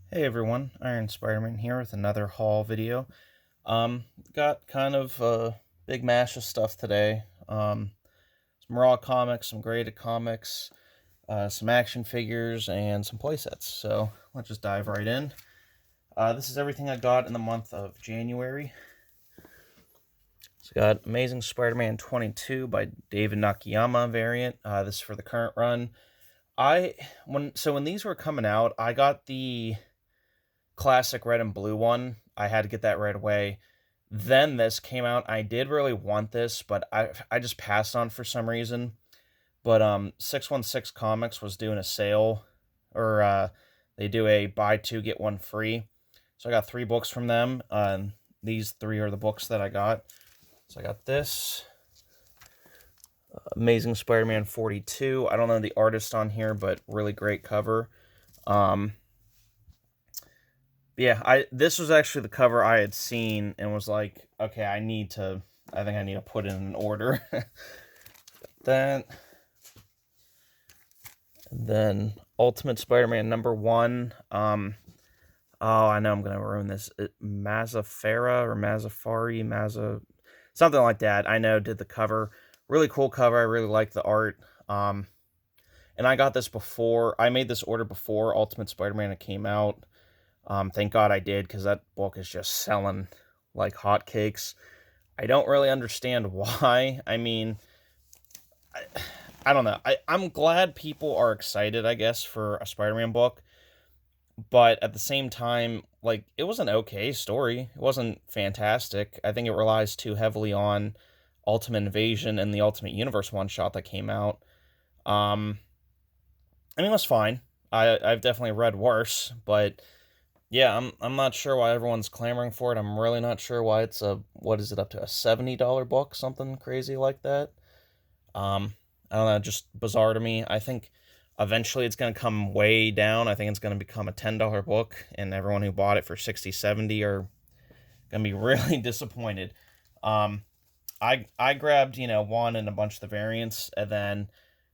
Hey everyone, Iron Spider-Man here with another haul video. Got kind of a big mash of stuff today. Some raw comics, some graded comics, some action figures, and some playsets. So let's just dive right in. This is everything I got in the month of January. So got Amazing Spider-Man 22 by David Nakayama variant. This is for the current run. When these were coming out, I got the classic red and blue one. I had to get that right away. Then this came out. I did really want this, but I just passed on for some reason. But 616 Comics was doing a sale, or they do a buy two get one free. So I got 3 books from them. These 3 are the books that I got. So I got this Amazing Spider-Man 42. I don't know the artist on here, but really great cover. Yeah, this was actually the cover I had seen and was like, okay, I think I need to put in an order. Then Ultimate Spider-Man #1. Oh, I know I'm gonna ruin this. Mazafara or Mazafari, something like that. I know did the cover, really cool cover. I really like the art. And I got this before. I made this order before Ultimate Spider-Man came out. Thank God I did, because that book is just selling like hotcakes. I don't really understand why. I mean, I don't know. I'm glad people are excited, I guess, for a Spider-Man book. But at the same time, like, it was an okay story. It wasn't fantastic. I think it relies too heavily on Ultimate Invasion and the Ultimate Universe one-shot that came out. I mean, it was fine. I've definitely read worse, but yeah, I'm not sure why everyone's clamoring for it. I'm really not sure why it's what is it, up to a $70 book, something crazy like that. I don't know, just bizarre to me. I think eventually it's going to come way down. I think it's going to become a $10 book, and everyone who bought it for 60, 70 are going to be really disappointed. I grabbed, one and a bunch of the variants, and then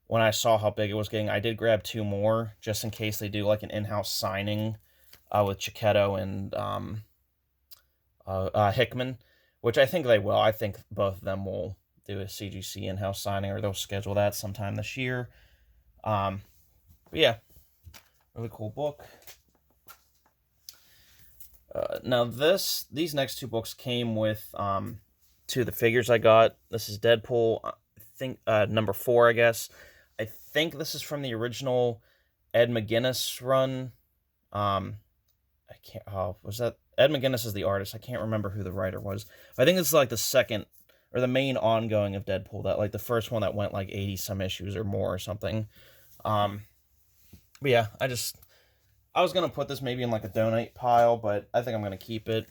when I saw how big it was getting, I did grab 2 more just in case they do like an in-house signing with Chiquetto and Hickman, which I think they will. I think both of them will do a CGC in-house signing, or they'll schedule that sometime this year. But yeah, really cool book. Now these next 2 books came with 2 of the figures I got. This is Deadpool, I think #4, I guess. I think this is from the original Ed McGuinness run. I can't. Oh, was that Ed McGuinness is the artist? I can't remember who the writer was. I think this is like the second or the main ongoing of Deadpool. That like the first one that went like 80 some issues or more or something. But yeah, I was gonna put this maybe in like a donate pile, but I think I'm gonna keep it.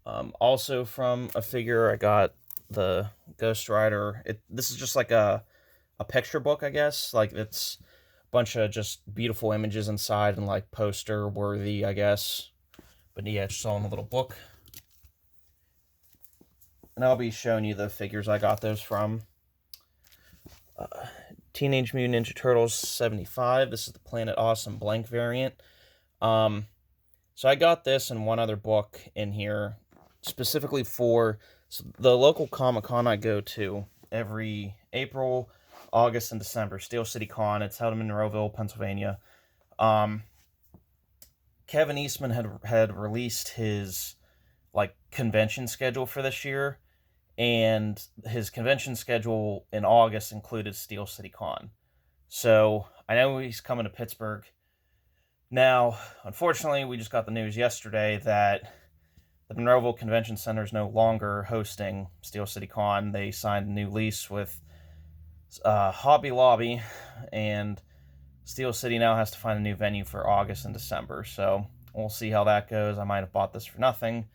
Also from a figure, I got the Ghost Rider. This is just like a picture book, I guess. Like it's a bunch of just beautiful images inside and like poster worthy, I guess. But yeah, it's all in a little book. And I'll be showing you the figures I got those from. Teenage Mutant Ninja Turtles 75. This is the Planet Awesome blank variant. So I got this and one other book in here specifically for the local Comic-Con I go to every April, August, and December. Steel City Con. It's held in Monroeville, Pennsylvania. Kevin Eastman had released his like convention schedule for this year, and his convention schedule in August included Steel City Con. So I know he's coming to Pittsburgh. Now, unfortunately, we just got the news yesterday that the Monroeville Convention Center is no longer hosting Steel City Con. They signed a new lease with Hobby Lobby, and Steel City now has to find a new venue for August and December. So we'll see how that goes. I might have bought this for nothing.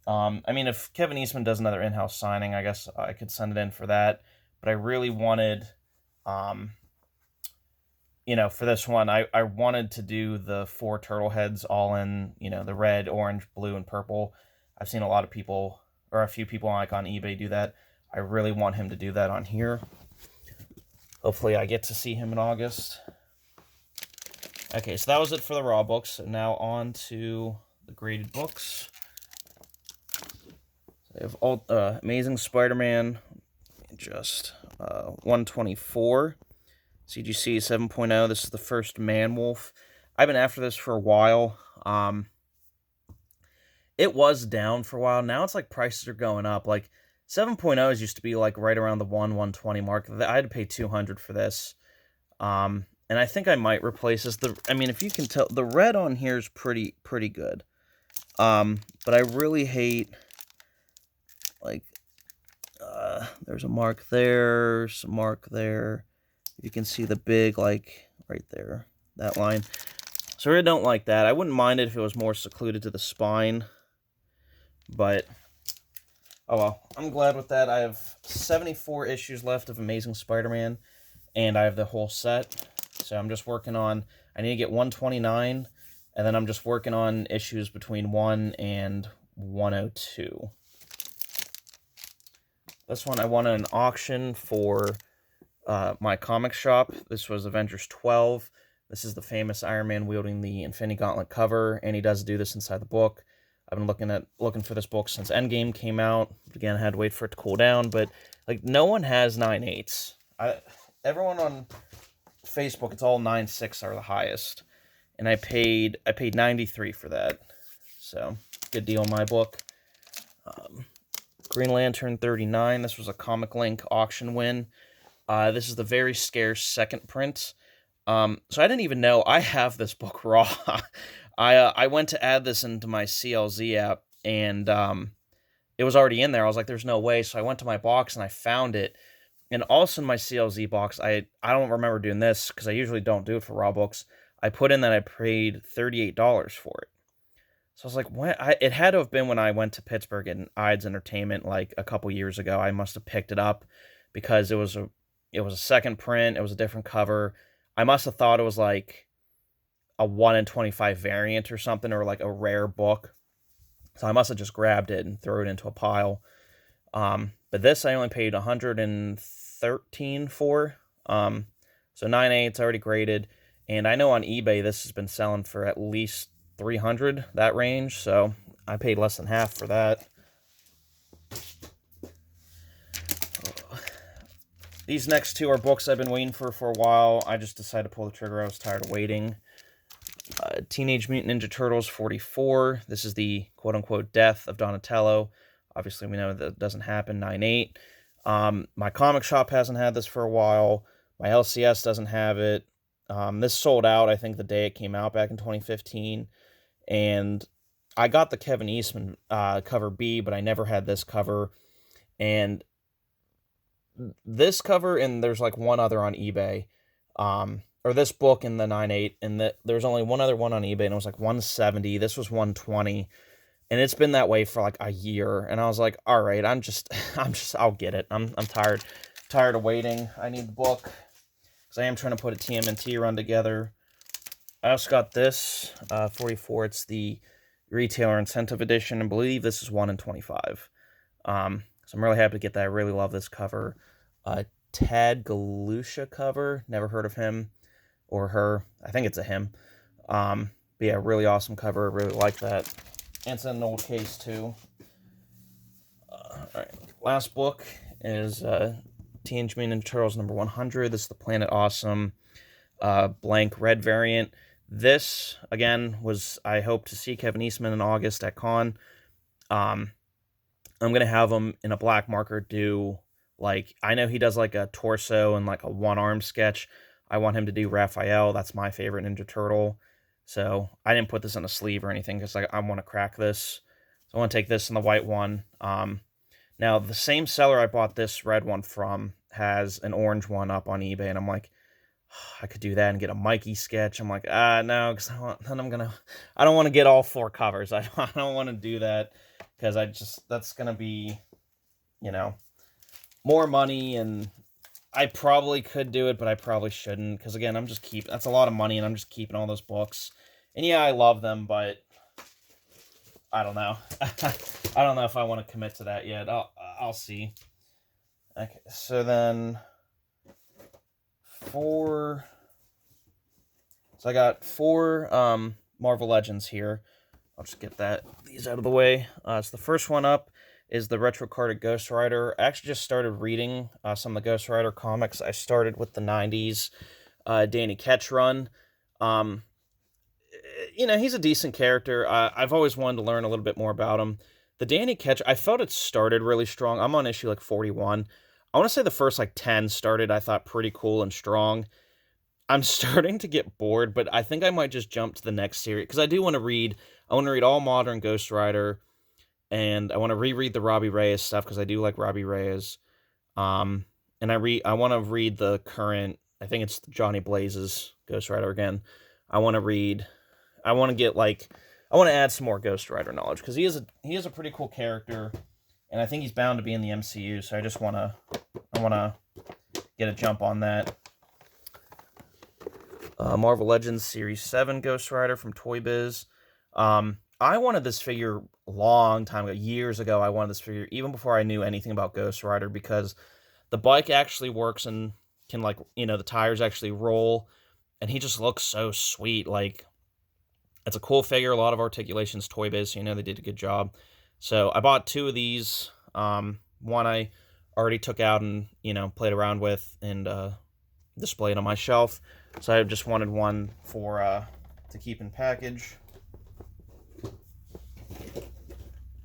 I mean, if Kevin Eastman does another in-house signing, I guess I could send it in for that. But I really wanted, for this one, I wanted to do the 4 turtle heads all in, the red, orange, blue, and purple. I've seen a lot of people, or a few people like on eBay do that. I really want him to do that on here. Hopefully I get to see him in August. Okay, so that was it for the raw books. So now on to the graded books. So I have all Amazing Spider-Man, just 124. CGC 7.0. This is the first Man-Wolf. I've been after this for a while. It was down for a while. Now it's like prices are going up. Like 7.0s used to be like right around the 120 mark. I had to pay 200 for this. And I think I might replace this. I mean, if you can tell, the red on here is pretty good. But I really hate, like, there's a mark there, some mark there. You can see the big, like, right there, that line. So I really don't like that. I wouldn't mind it if it was more secluded to the spine. But, oh well, I'm glad with that. I have 74 issues left of Amazing Spider-Man, and I have the whole set. So I'm just working on, I need to get 129, and then I'm just working on issues between 1 and 102. This one I won an auction for my comic shop. This was Avengers 12. This is the famous Iron Man wielding the Infinity Gauntlet cover, and he does do this inside the book. I've been looking for this book since Endgame came out. Again, I had to wait for it to cool down, but like no one has 9.8s. Everyone on Facebook, it's all 9.6 are the highest, and I paid 93 for that. So good deal in my book. Green Lantern 39. This was a Comic Link auction win. This is the very scarce second print. So I didn't even know I have this book raw. I went to add this into my CLZ app, and it was already in there. I was like, there's no way. So I went to my box, and I found it. And also in my CLZ box, I don't remember doing this, because I usually don't do it for raw books. I put in that I paid $38 for it. So I was like, what? It had to have been when I went to Pittsburgh and Ides Entertainment, like, a couple years ago. I must have picked it up, because it was a second print. It was a different cover. I must have thought it was like a 1 in 25 variant or something, or like a rare book. So I must have just grabbed it and threw it into a pile. But this I only paid $113 for. So 9.8, it's already graded. And I know on eBay this has been selling for at least $300, that range. So I paid less than half for that. These next two are books I've been waiting for a while. I just decided to pull the trigger. I was tired of waiting. Teenage Mutant Ninja Turtles 44. This is the quote-unquote death of Donatello. Obviously, we know that doesn't happen. 9.8. My comic shop hasn't had this for a while. My LCS doesn't have it. This sold out, I think, the day it came out back in 2015. And I got the Kevin Eastman cover B, but I never had this cover. And this cover, and there's like one other on eBay, or this book in the 9.8, and there's only one other one on eBay, and it was like 170. This was 120, and it's been that way for like a year. And I was like, all right, I'll get it. I'm tired of waiting. I need the book, because I am trying to put a TMNT run together. I also got this 44. It's the retailer incentive edition. I believe this is 1 in 25. So I'm really happy to get that. I really love this cover. Tad Galusha cover. Never heard of him or her. I think it's a him. But yeah, really awesome cover. Really like that. And it's in an old case too. Alright, last book is Teenage Mutant Ninja Turtles number 100. This is the Planet Awesome blank red variant. This, again, was, I hope to see Kevin Eastman in August at Con. I'm going to have him in a black marker do, like, I know he does like a torso and like a one-arm sketch. I want him to do Raphael. That's my favorite Ninja Turtle. So I didn't put this on a sleeve or anything, because I want to crack this. So I want to take this and the white one. Now, the same seller I bought this red one from has an orange one up on eBay, and I'm like, I could do that and get a Mikey sketch. I'm like, no, because I don't want to get all 4 covers. I don't want to do that, because that's going to be, more money, and I probably could do it, but I probably shouldn't, because again, that's a lot of money, and I'm just keeping all those books. And yeah, I love them, but I don't know. I don't know if I want to commit to that yet. I'll see. Okay, so then So I got 4 Marvel Legends here. I'll just get these out of the way. So the first one up is the retro carded Ghost Rider. I actually just started reading some of the Ghost Rider comics. I started with the 90s Danny Ketch run. Um, he's a decent character. I've always wanted to learn a little bit more about him. The Danny Ketch, I felt it started really strong. I'm on issue like 41. I want to say the first like 10 started, I thought, pretty cool and strong. I'm starting to get bored, but I think I might just jump to the next series because I do want to read. I want to read all modern Ghost Rider, and I want to reread the Robbie Reyes stuff because I do like Robbie Reyes. And I want to read the current. I think it's Johnny Blaze's Ghost Rider again. I want to read. I want to get like. I want to add some more Ghost Rider knowledge because he is a pretty cool character, and I think he's bound to be in the MCU. So I want to get a jump on that. Marvel Legends Series 7 Ghost Rider from Toy Biz. I wanted this figure a long time ago, years ago. I wanted this figure even before I knew anything about Ghost Rider because the bike actually works and can, like, the tires actually roll, and he just looks so sweet. Like, it's a cool figure, a lot of articulations, Toy Biz, so they did a good job. So I bought 2 of these. One I already took out and, played around with and displayed on my shelf. So I just wanted one for to keep in package.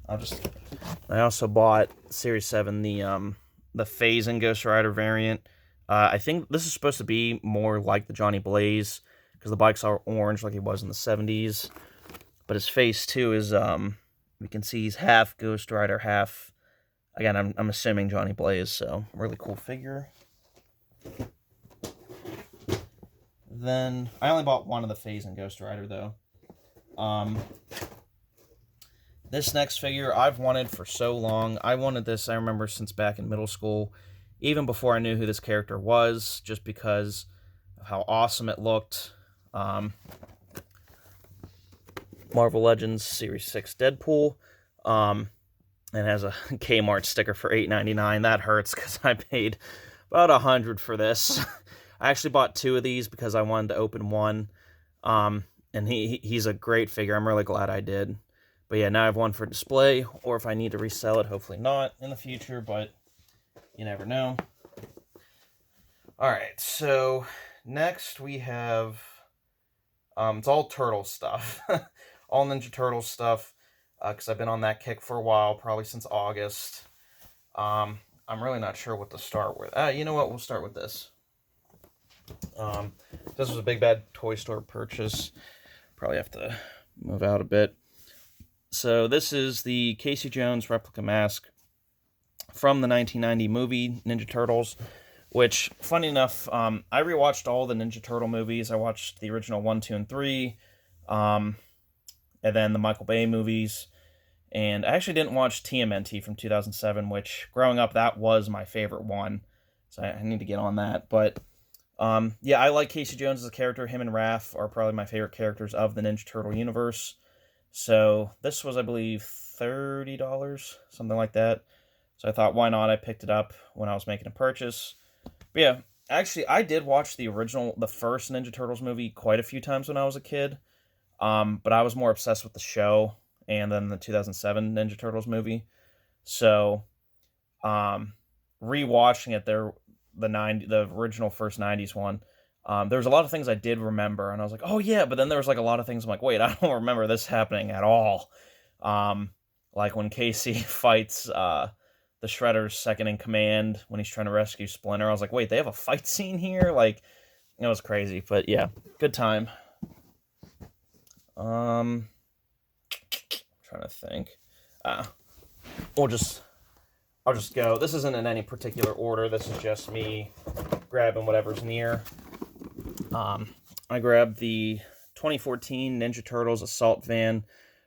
I also bought Series 7, the Phasing Ghost Rider variant. I think this is supposed to be more like the Johnny Blaze because the bikes are orange like he was in the 70s. But his face too is we can see he's half Ghost Rider, half, again, I'm assuming Johnny Blaze, so really cool figure. Then I only bought one of the Phasing Ghost Rider though. This next figure I've wanted for so long. I wanted this, I remember, since back in middle school, even before I knew who this character was, just because of how awesome it looked. Marvel Legends Series 6 Deadpool. It has a Kmart sticker for $8.99. That hurts because I paid about $100 for this. I actually bought 2 of these because I wanted to open one. And he's a great figure. I'm really glad I did. But yeah, now I have one for display, or if I need to resell it, hopefully not in the future, but you never know. Alright, so next we have, it's all Turtle stuff. All Ninja Turtle stuff, because I've been on that kick for a while, probably since August. I'm really not sure what to start with. You know what, we'll start with this. This was a Big Bad Toy Store purchase. Probably have to move out a bit. So this is the Casey Jones replica mask from the 1990 movie Ninja Turtles, which, funny enough, I rewatched all the Ninja Turtle movies. I watched the original 1, 2, and 3, and then the Michael Bay movies, and I actually didn't watch TMNT from 2007, which, growing up, that was my favorite one, so I need to get on that. But yeah, I like Casey Jones as a character. Him and Raph are probably my favorite characters of the Ninja Turtle universe. So this was, I believe, $30, something like that. So I thought, why not? I picked it up when I was making a purchase. But yeah, actually, I did watch the first Ninja Turtles movie quite a few times when I was a kid. But I was more obsessed with the show and then the 2007 Ninja Turtles movie. So, rewatching it, the original first 90s one, there was a lot of things I did remember, and I was like, oh yeah, but then there was like a lot of things I'm like, wait, I don't remember this happening at all. Like when Casey fights the Shredder's second in command when he's trying to rescue Splinter, I was like, wait, they have a fight scene here? Like, it was crazy, but yeah, good time. Trying to think. I'll just go. This isn't in any particular order. This is just me grabbing whatever's near. I grabbed the 2014 Ninja Turtles Assault Van,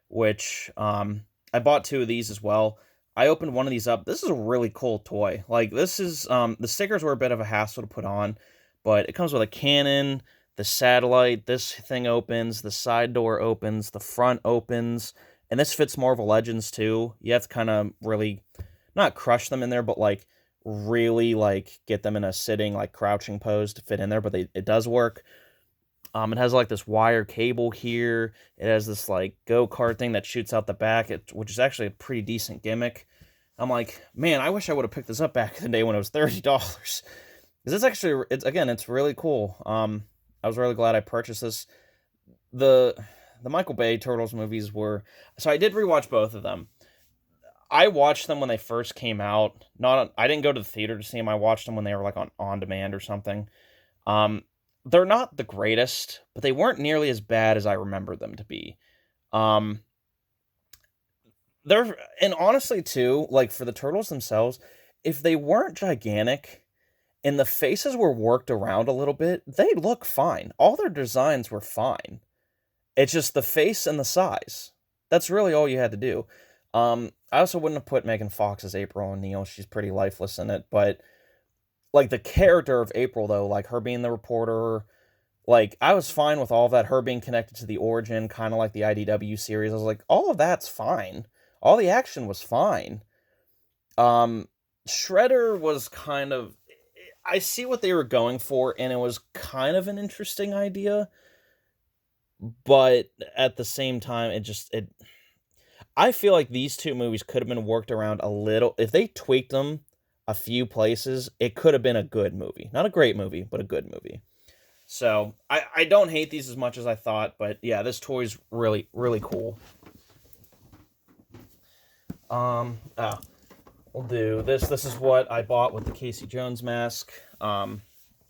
which I bought 2 of these as well. I opened one of these up. This is a really cool toy. Like, this is, the stickers were a bit of a hassle to put on, but it comes with a cannon, the satellite, this thing opens, the side door opens, the front opens, and this fits Marvel Legends too. You have to kind of really, not crush them in there, but like, really like get them in a sitting, like crouching pose to fit in there, but it does work. It has like this wire cable here. It has this like go-kart thing that shoots out the back, which is actually a pretty decent gimmick. I'm like, man, I wish I would have picked this up back in the day when it was $30. Because it's really cool. I was really glad I purchased this. The Michael Bay Turtles movies were, so I did rewatch both of them. I watched them when they first came out. I didn't go to the theater to see them. I watched them when they were like on demand or something. Um, they're not the greatest, but they weren't nearly as bad as I remember them to be. Um, and honestly too, like for the turtles themselves, if they weren't gigantic and the faces were worked around a little bit, they look fine. All their designs were fine. It's just the face and the size. That's really all you had to do. I also wouldn't have put Megan Fox as April O'Neil. She's pretty lifeless in it, but like the character of April though, like her being the reporter, like I was fine with all of that. Her being connected to the origin, kind of like the IDW series. I was like, all of that's fine. All the action was fine. Shredder was kind of. I see what they were going for, and it was kind of an interesting idea, but at the same time, I feel like these two movies could have been worked around a little. If they tweaked them a few places, it could have been a good movie. Not a great movie, but a good movie. So, I don't hate these as much as I thought, but yeah, this toy's really, really cool. We'll do this. This is what I bought with the Casey Jones mask. The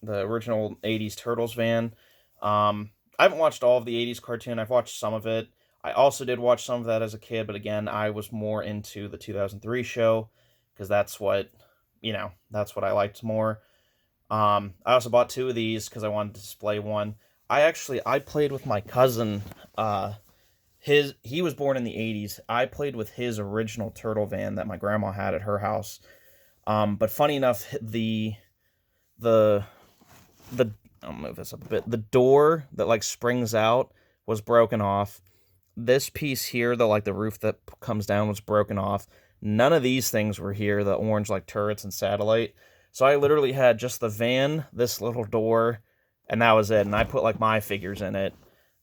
original 80s Turtles van. I haven't watched all of the 80s cartoon. I've watched some of it. I also did watch some of that as a kid, but again, I was more into the 2003 show, because that's what I liked more. I also bought two of these because I wanted to display one. I played with my cousin. He was born in the 80s. I played with his original turtle van that my grandma had at her house. But funny enough, I'll move this up a bit. The door that like springs out was broken off. This piece here, the roof that comes down, was broken off. None of these things were here, the orange like turrets and satellite. So I literally had just the van, this little door, and that was it. And I put like my figures in it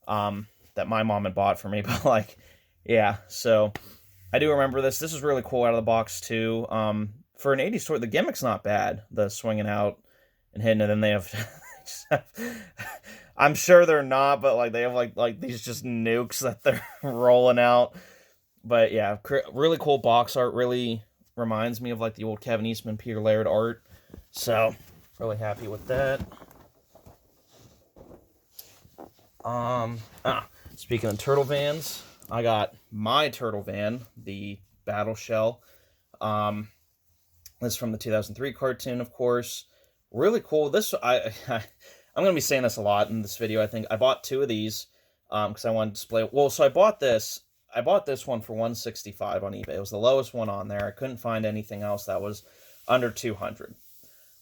that my mom had bought for me. But like, yeah, so I do remember this. This is really cool out of the box too. For an 80s toy, the gimmick's not bad. The swinging out and hitting it, and they have... I'm sure they're not, but like they have like these just nukes that they're rolling out. But yeah, really cool box art. Really reminds me of like the old Kevin Eastman, Peter Laird art. So really happy with that. Speaking of turtle vans, I got my turtle van, the Battle Shell. This is from the 2003 cartoon, of course. Really cool. I'm going to be saying this a lot in this video, I think. I bought two of these because I wanted to display... Well, so I bought this one for $165 on eBay. It was the lowest one on there. I couldn't find anything else that was under $200. So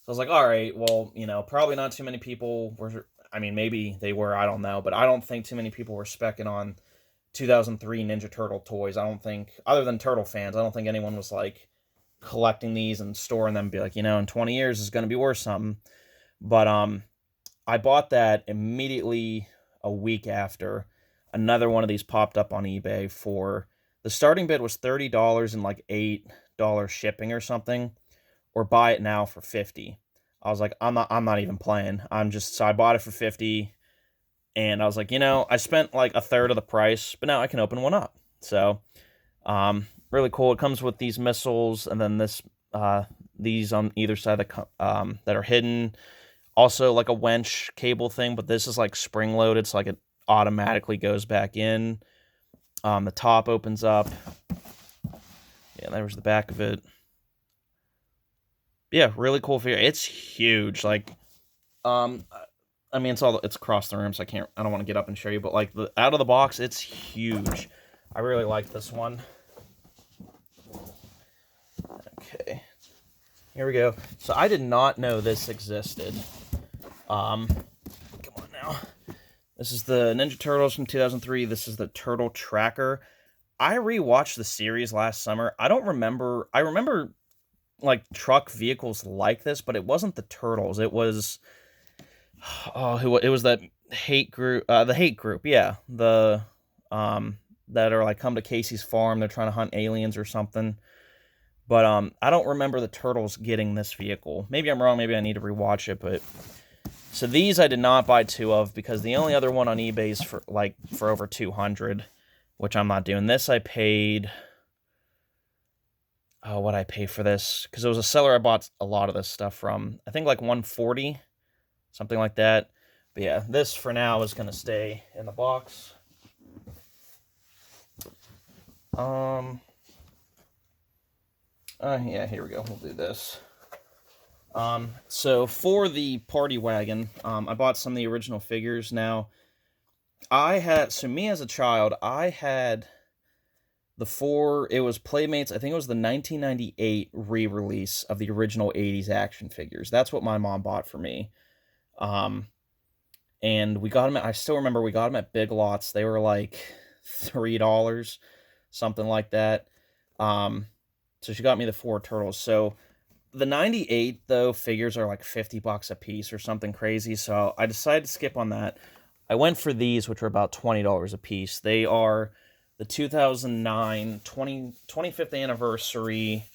I was like, all right, well, probably not too many people were... I mean, maybe they were, I don't know. But I don't think too many people were specking on 2003 Ninja Turtle toys. I don't think, other than Turtle fans, I don't think anyone was, like, collecting these and storing them and be like, in 20 years it's going to be worth something. But, I bought that immediately a week after. Another one of these popped up on eBay for... The starting bid was $30 and like $8 shipping or something. Or buy it now for $50. I was like, I'm not even playing. So I bought it for $50. And I was like, I spent like a third of the price, but now I can open one up. So, really cool. It comes with these missiles, and then these on either side that are hidden. Also, like a winch cable thing, but this is like spring-loaded, so like it automatically goes back in. The top opens up. Yeah, there's the back of it. Yeah, really cool figure. It's huge. Like, I mean, it's across the room, so I don't want to get up and show you, but like out of the box, it's huge. I really like this one. Okay. Here we go. So I did not know this existed. Come on now. This is the Ninja Turtles from 2003. This is the Turtle Tracker. I rewatched the series last summer. I remember like truck vehicles like this, but it wasn't the Turtles. It was it was that the hate group, yeah, that are like come to Casey's farm. They're trying to hunt aliens or something. But I don't remember the turtles getting this vehicle. Maybe I'm wrong. Maybe I need to rewatch it. But so these I did not buy two of because the only other one on eBay is for over 200, which I'm not doing. This I paid. Oh, what I pay for this? Because it was a seller I bought a lot of this stuff from. I think like 140, something like that. But yeah, this for now is gonna stay in the box. Yeah, here we go. We'll do this. So for the party wagon, I bought some of the original figures. Now, me as a child, I had it was Playmates, I think it was the 1998 re-release of the original 80s action figures. That's what my mom bought for me. And we got them, I still remember we got them at Big Lots. They were like $3, something like that. So she got me the 4 turtles. So the 98, though, figures are like $50 a piece or something crazy, so I decided to skip on that. I went for these, which are about $20 a piece. They are the 2009 25th anniversary,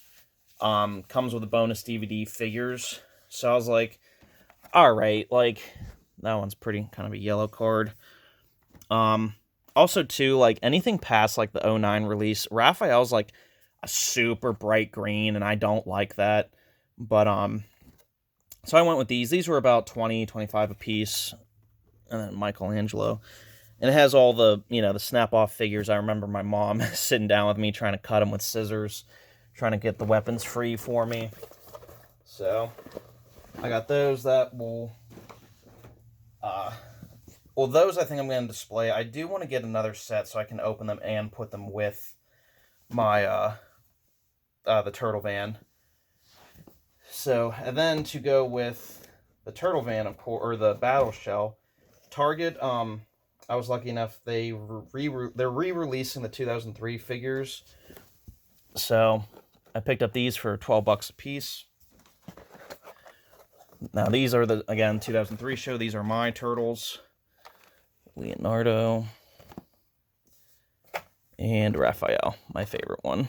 comes with a bonus DVD figures. So I was like, all right, like, that one's pretty kind of a yellow card. Also, too, like, anything past, like, the 09 release, Raphael's, like, a super bright green, and I don't like that. But, so I went with these. These were about 20, 25 a piece. And then Michelangelo. And it has all the, the snap-off figures. I remember my mom sitting down with me trying to cut them with scissors, trying to get the weapons free for me. So, I got those. That will, those I think I'm going to display. I do want to get another set so I can open them and put them with my, the turtle van. So, and then to go with the turtle van, of course, or the battle shell, Target, I was lucky enough, they're re-releasing the 2003 figures. So, I picked up these for $12 a piece. Now, these are again, 2003 show. These are my turtles. Leonardo. And Raphael, my favorite one.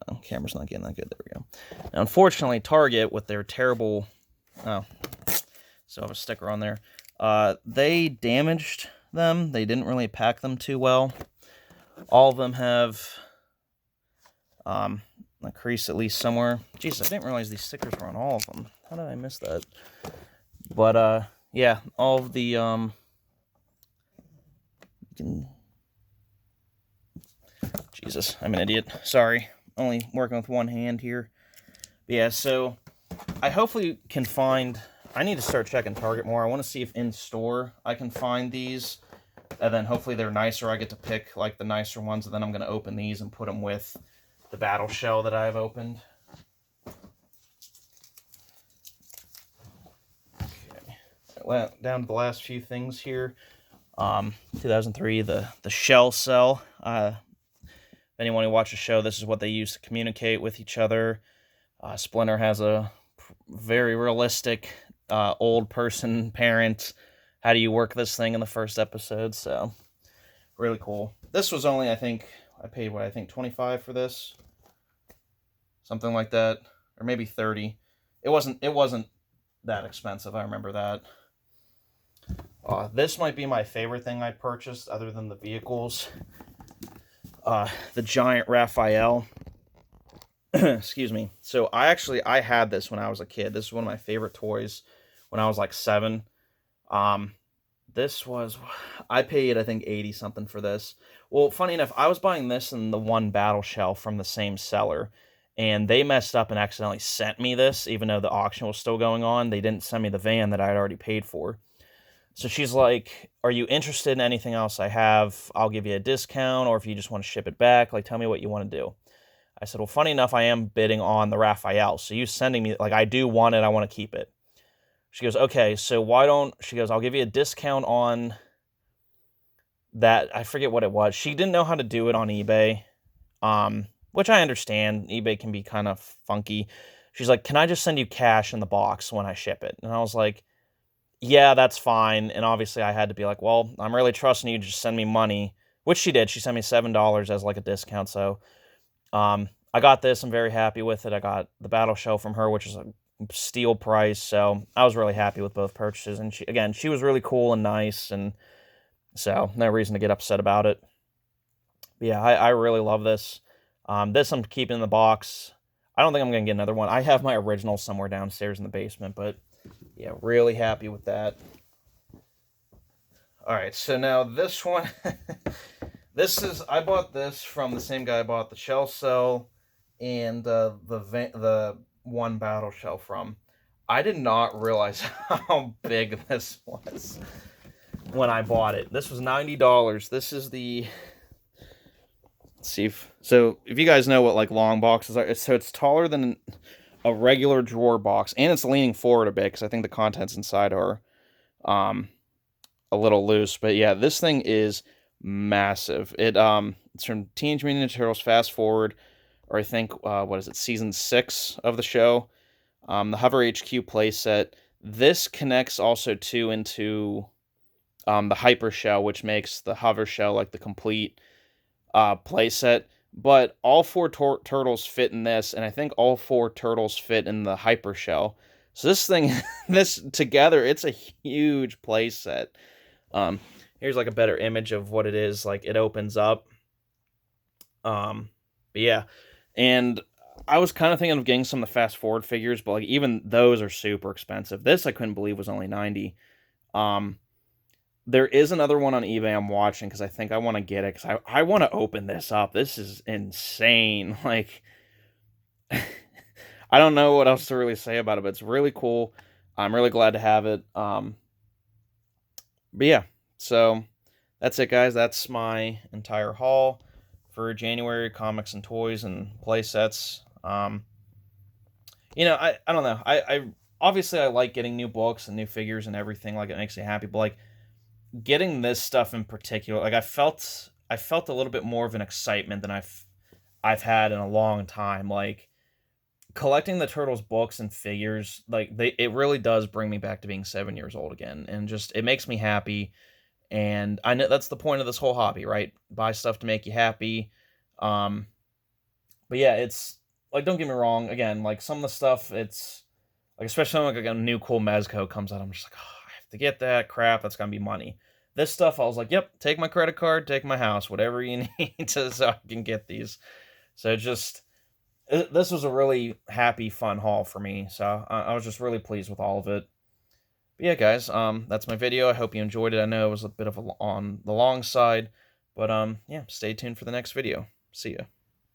Oh, camera's not getting that good. There we go. Now, unfortunately, Target, with their terrible... Oh, so I have a sticker on there. They damaged them. They didn't really pack them too well. All of them have a crease at least somewhere. Jesus, I didn't realize these stickers were on all of them. How did I miss that? But, yeah, all of the... Jesus, I'm an idiot. Sorry. Only working with one hand here. But yeah, so I hopefully can find... I need to start checking Target more. I want to see if in store I can find these. And then hopefully they're nicer. I get to pick like the nicer ones. And then I'm going to open these and put them with the battle shell that I've opened. Okay. Well, down to the last few things here. 2003, the shell cell. If anyone who watched the show, this is what they use to communicate with each other. Splinter has a very realistic old person parent. How do you work this thing in the first episode? So, really cool. This was only, I think, I paid, what, I think $25 for this? Something like that. Or maybe $30. It wasn't that expensive, I remember that. This might be my favorite thing I purchased, other than the vehicles. The giant Raphael. Excuse me. So I had this when I was a kid. This is one of my favorite toys when I was like 7. I paid, I think, 80 something for this. Well, funny enough, I was buying this and the one battle shell from the same seller, and they messed up and accidentally sent me this, even though the auction was still going on. They didn't send me the van that I had already paid for. So she's like, are you interested in anything else I have? I'll give you a discount, or if you just want to ship it back, like, tell me what you want to do. I said, well, funny enough, I am bidding on the Raphael, so you sending me, like, I do want it, I want to keep it. She goes, okay, so she goes, I'll give you a discount on that. I forget what it was. She didn't know how to do it on eBay, which I understand. eBay can be kind of funky. She's like, can I just send you cash in the box when I ship it? And I was like, yeah, that's fine. And obviously I had to be like, well, I'm really trusting you to just send me money, which she did. She sent me $7 as like a discount. So I got this. I'm very happy with it. I got the Battle Shell from her, which is a steal price. So I was really happy with both purchases. And she was really cool and nice. And so no reason to get upset about it. But yeah, I really love this. This I'm keeping in the box. I don't think I'm going to get another one. I have my original somewhere downstairs in the basement, but yeah, really happy with that. All right, so now this one, I bought this from the same guy I bought the shell cell and the one battle shell from. I did not realize how big this was when I bought it. This was $90. This is the, let's see if you guys know what like long boxes are. So it's taller than a regular drawer box, and it's leaning forward a bit because I think the contents inside are um a little loose. But yeah, this thing is massive. It's from Teenage Mutant Ninja Turtles Fast Forward, or I think what is it, season 6 of the show. The Hover HQ playset. This connects also too into the Hyper Shell, which makes the Hover Shell like the complete playset. But all four turtles fit in this, and I think all four turtles fit in the Hyper Shell. So this thing, this together, it's a huge playset. Here's like a better image of what it is. Like it opens up. But yeah, and I was kind of thinking of getting some of the Fast Forward figures, but like even those are super expensive. This I couldn't believe was only 90. Um, there is another one on eBay I'm watching because I think I want to get it because I want to open this up. This is insane. Like, I don't know what else to really say about it, but it's really cool. I'm really glad to have it. But yeah, so that's it, guys. That's my entire haul for January, comics and toys and play sets. I don't know. I obviously I like getting new books and new figures and everything. Like it makes me happy, but like getting this stuff in particular, like I felt a little bit more of an excitement than I've had in a long time. Like collecting the Turtles books and figures, like it really does bring me back to being 7 years old again, and just it makes me happy. And I know that's the point of this whole hobby, right? Buy stuff to make you happy. Um, but yeah, it's like don't get me wrong. Again, like some of the stuff, it's like especially when like a new cool Mezco comes out, I'm just like, oh, I have to get that crap. That's gonna be money. This stuff, I was like, yep, take my credit card, take my house, whatever you need to so I can get these. So just this was a really happy, fun haul for me. So I was just really pleased with all of it. But yeah, guys, that's my video. I hope you enjoyed it. I know it was a bit of on the long side, but yeah, stay tuned for the next video. See ya.